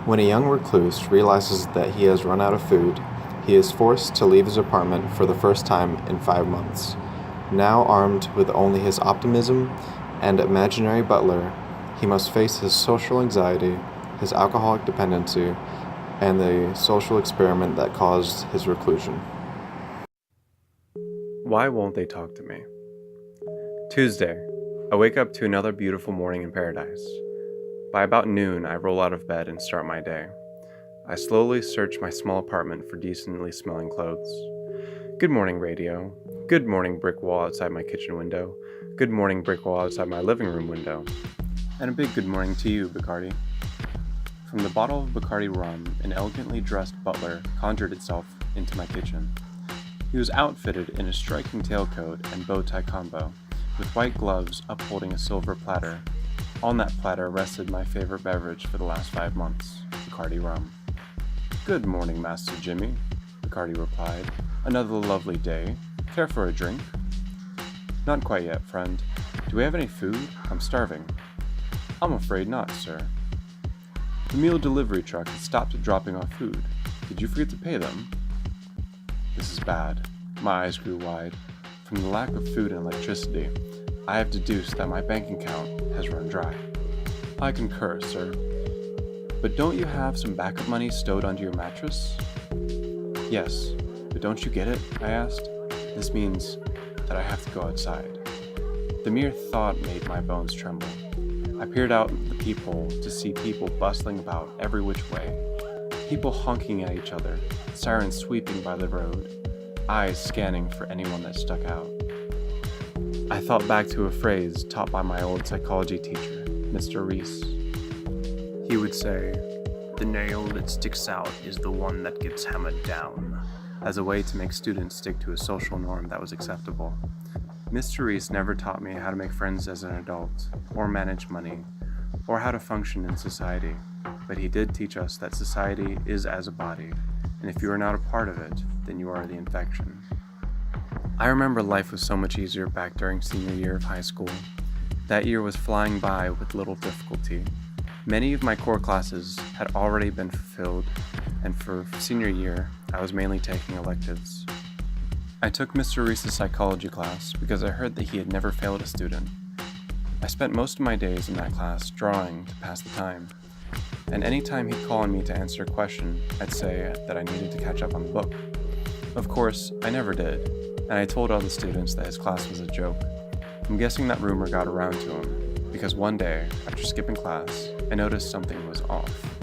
When a young recluse realizes that he has run out of food, he is forced to leave his apartment for the first time in 5 months. Now armed with only his optimism and imaginary butler, he must face his social anxiety, his alcoholic dependency, and the social experiment that caused his reclusion. Why won't they talk to me? Tuesday. I wake up to another beautiful morning in paradise. By about noon, I roll out of bed and start my day. I slowly search my small apartment for decently smelling clothes. Good morning, radio. Good morning, brick wall outside my kitchen window. Good morning, brick wall outside my living room window. And a big good morning to you, Bacardi. From the bottle of Bacardi rum, an elegantly dressed butler conjured itself into my kitchen. He was outfitted in a striking tailcoat and bow tie combo, with white gloves upholding a silver platter. On that platter rested my favorite beverage for the last 5 months, Bacardi rum. Good morning, Master Jimmy, Bacardi replied. Another lovely day. Care for a drink? Not quite yet, friend. Do we have any food? I'm starving. I'm afraid not, sir. The meal delivery truck had stopped at dropping off food. Did you forget to pay them? This is bad. My eyes grew wide. From the lack of food and electricity, I have deduced that my bank account has run dry. I concur, sir. But don't you have some backup money stowed under your mattress? Yes, but don't you get it? I asked. This means that I have to go outside. The mere thought made my bones tremble. I peered out the peephole to see people bustling about every which way. People honking at each other, sirens sweeping by the road, eyes scanning for anyone that stuck out. I thought back to a phrase taught by my old psychology teacher, Mr. Reese. He would say, "The nail that sticks out is the one that gets hammered down," as a way to make students stick to a social norm that was acceptable. Mr. Reese never taught me how to make friends as an adult, or manage money, or how to function in society, but he did teach us that society is as a body, and if you are not a part of it, then you are the infection. I remember life was so much easier back during senior year of high school. That year was flying by with little difficulty. Many of my core classes had already been fulfilled, and for senior year, I was mainly taking electives. I took Mr. Reese's psychology class because I heard that he had never failed a student. I spent most of my days in that class drawing to pass the time, and any time he'd call on me to answer a question, I'd say that I needed to catch up on the book. Of course, I never did, and I told all the students that his class was a joke. I'm guessing that rumor got around to him, because one day, after skipping class, I noticed something was off.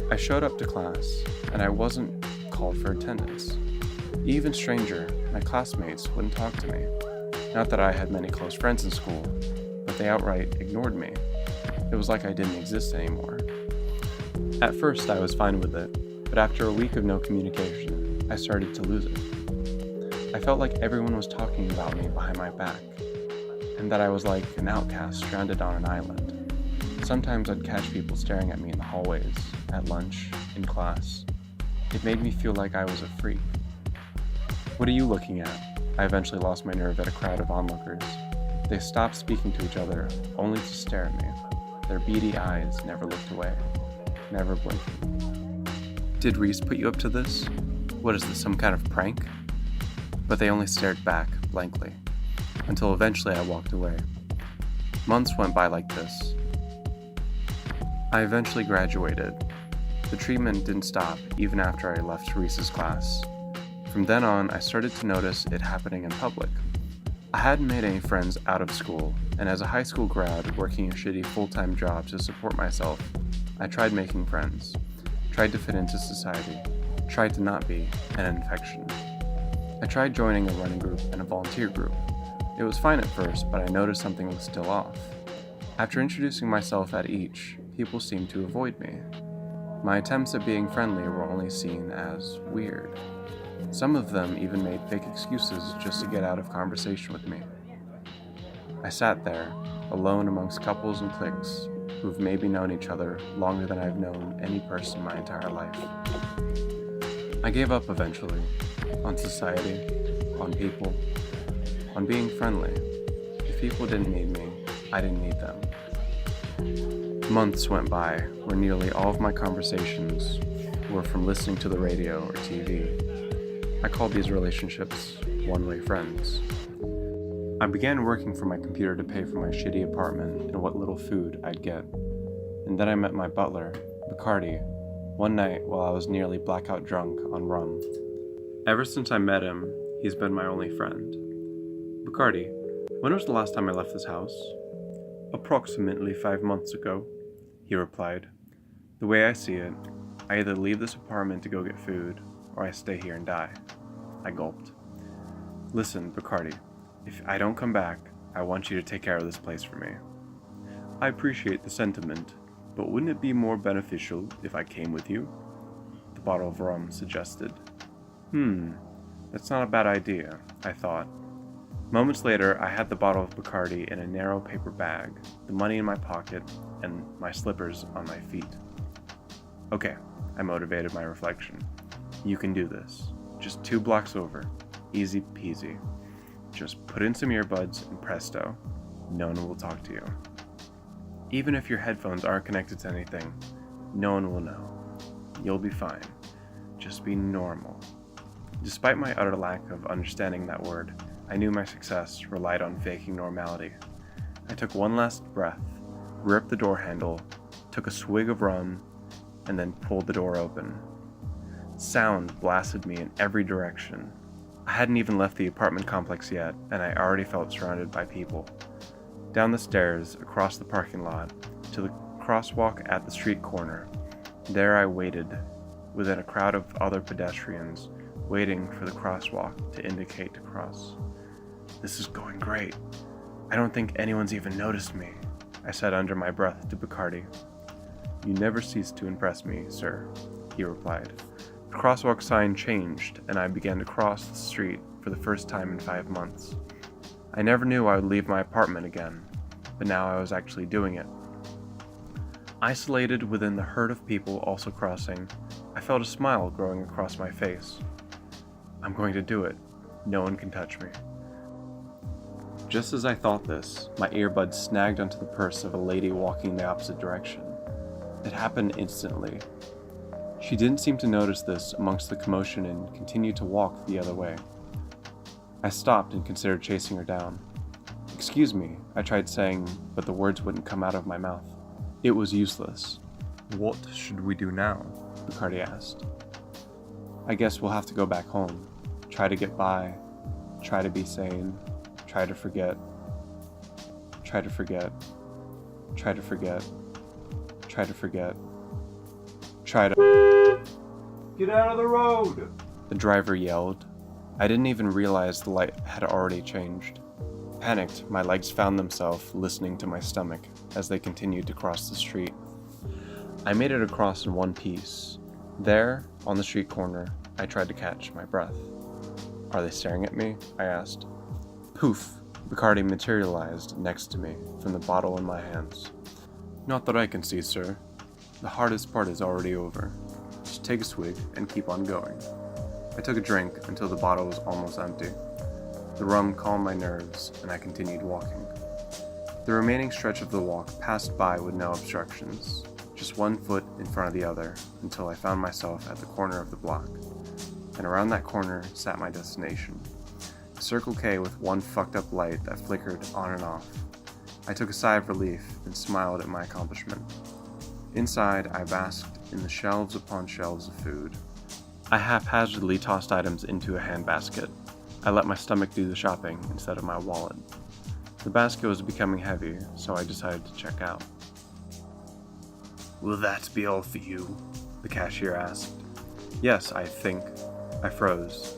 I showed up to class, and I wasn't called for attendance. Even stranger, my classmates wouldn't talk to me. Not that I had many close friends in school, but they outright ignored me. It was like I didn't exist anymore. At first, I was fine with it, but after a week of no communication, I started to lose it. I felt like everyone was talking about me behind my back, and that I was like an outcast stranded on an island. Sometimes I'd catch people staring at me in the hallways, at lunch, in class. It made me feel like I was a freak. What are you looking at? I eventually lost my nerve at a crowd of onlookers. They stopped speaking to each other, only to stare at me. Their beady eyes never looked away, never blinking. Did Reese put you up to this? What is this, some kind of prank? But they only stared back, blankly, until eventually I walked away. Months went by like this. I eventually graduated. The treatment didn't stop even after I left Reese's class. From then on, I started to notice it happening in public. I hadn't made any friends out of school, and as a high school grad working a shitty full-time job to support myself, I tried making friends, tried to fit into society, tried to not be an infection. I tried joining a running group and a volunteer group. It was fine at first, but I noticed something was still off. After introducing myself at each, people seemed to avoid me. My attempts at being friendly were only seen as weird. Some of them even made fake excuses just to get out of conversation with me. I sat there, alone amongst couples and cliques who've maybe known each other longer than I've known any person my entire life. I gave up eventually, on society, on people, on being friendly. If people didn't need me, I didn't need them. Months went by where nearly all of my conversations were from listening to the radio or TV. I called these relationships one-way friends. I began working for my computer to pay for my shitty apartment and what little food I'd get. And then I met my butler, Bacardi, one night while I was nearly blackout drunk on rum. Ever since I met him, he's been my only friend. Bacardi, when was the last time I left this house? Approximately 5 months ago, he replied. The way I see it, I either leave this apartment to go get food, or I stay here and die. I gulped. Listen, Bacardi, if I don't come back, I want you to take care of this place for me. I appreciate the sentiment, but wouldn't it be more beneficial if I came with you? The bottle of rum suggested. That's not a bad idea, I thought. Moments later, I had the bottle of Bacardi in a narrow paper bag, the money in my pocket, and my slippers on my feet. Okay, I motivated my reflection. You can do this. Just 2 blocks over. Easy peasy. Just put in some earbuds and presto, no one will talk to you. Even if your headphones aren't connected to anything, no one will know. You'll be fine. Just be normal. Despite my utter lack of understanding that word, I knew my success relied on faking normality. I took one last breath, ripped the door handle, took a swig of rum, and then pulled the door open. Sound blasted me in every direction. I hadn't even left the apartment complex yet, and I already felt surrounded by people. Down the stairs, across the parking lot, to the crosswalk at the street corner. There I waited, within a crowd of other pedestrians, waiting for the crosswalk to indicate to cross. This is going great. I don't think anyone's even noticed me, I said under my breath to Bacardi. You never cease to impress me, sir, he replied. The crosswalk sign changed, and I began to cross the street for the first time in 5 months. I never knew I would leave my apartment again, but now I was actually doing it. Isolated within the herd of people also crossing, I felt a smile growing across my face. I'm going to do it. No one can touch me. Just as I thought this, my earbud snagged onto the purse of a lady walking the opposite direction. It happened instantly. She didn't seem to notice this amongst the commotion and continued to walk the other way. I stopped and considered chasing her down. Excuse me, I tried saying, but the words wouldn't come out of my mouth. It was useless. What should we do now? Bacardi asked. I guess we'll have to go back home. Try to get by. Try to be sane. Try to forget. Try to forget. Try to forget. Try to forget. Try to... Get out of the road! The driver yelled. I didn't even realize the light had already changed. Panicked, my legs found themselves listening to my stomach as they continued to cross the street. I made it across in one piece. There, on the street corner, I tried to catch my breath. Are they staring at me? I asked. Poof! Bacardi materialized next to me from the bottle in my hands. Not that I can see, sir. The hardest part is already over. Just take a swig and keep on going. I took a drink until the bottle was almost empty. The rum calmed my nerves, and I continued walking. The remaining stretch of the walk passed by with no obstructions, just one foot in front of the other, until I found myself at the corner of the block. And around that corner sat my destination. A Circle K with one fucked up light that flickered on and off. I took a sigh of relief and smiled at my accomplishment. Inside, I basked in the shelves upon shelves of food. I haphazardly tossed items into a handbasket. I let my stomach do the shopping instead of my wallet. The basket was becoming heavy, so I decided to check out. Will that be all for you? The cashier asked. Yes, I think. I froze,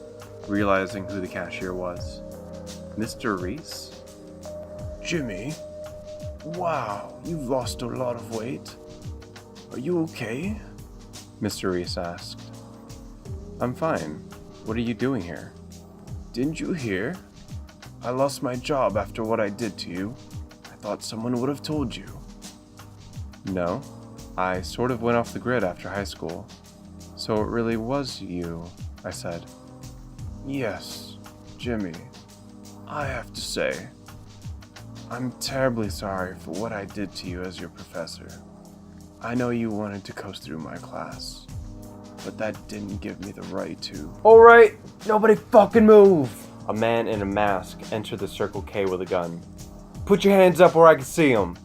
realizing who the cashier was. Mr. Reese? Jimmy? Wow, you've lost a lot of weight. Are you okay? Mr. Reese asked. I'm fine. What are you doing here? Didn't you hear? I lost my job after what I did to you. I thought someone would have told you. No, I sort of went off the grid after high school. So it really was you, I said. Yes, Jimmy. I have to say, I'm terribly sorry for what I did to you as your professor. I know you wanted to coast through my class, but that didn't give me the right to. Alright, nobody fucking move! A man in a mask entered the Circle K with a gun. Put your hands up where I can see them!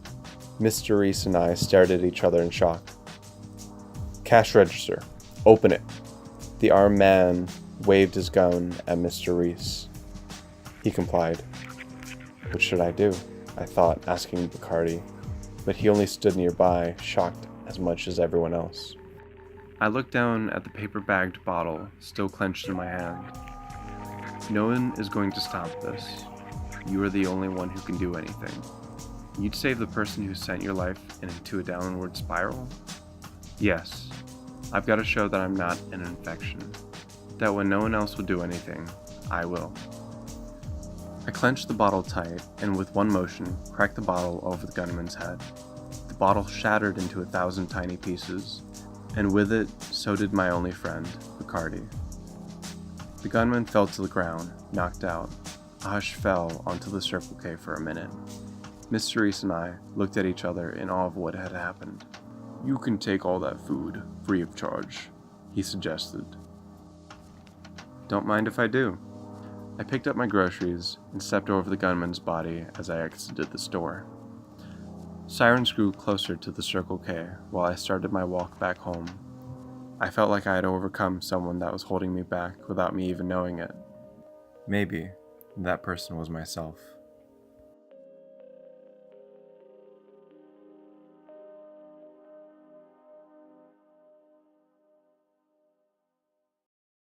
Mr. Reese and I stared at each other in shock. Cash register. Open it. The armed man waved his gun at Mr. Reese. He complied. What should I do? I thought, asking Bacardi, but he only stood nearby, shocked as much as everyone else. I looked down at the paper-bagged bottle, still clenched in my hand. No one is going to stop this. You are the only one who can do anything. You'd save the person who sent your life into a downward spiral? Yes. I've got to show that I'm not an infection. That when no one else will do anything, I will. I clenched the bottle tight and with one motion, cracked the bottle over the gunman's head. The bottle shattered into 1,000 tiny pieces, and with it, so did my only friend, Bacardi. The gunman fell to the ground, knocked out. A hush fell onto the Circle K for a minute. Mr. Reese and I looked at each other in awe of what had happened. You can take all that food, free of charge, he suggested. Don't mind if I do. I picked up my groceries and stepped over the gunman's body as I exited the store. Sirens grew closer to the Circle K while I started my walk back home. I felt like I had overcome someone that was holding me back without me even knowing it. Maybe that person was myself.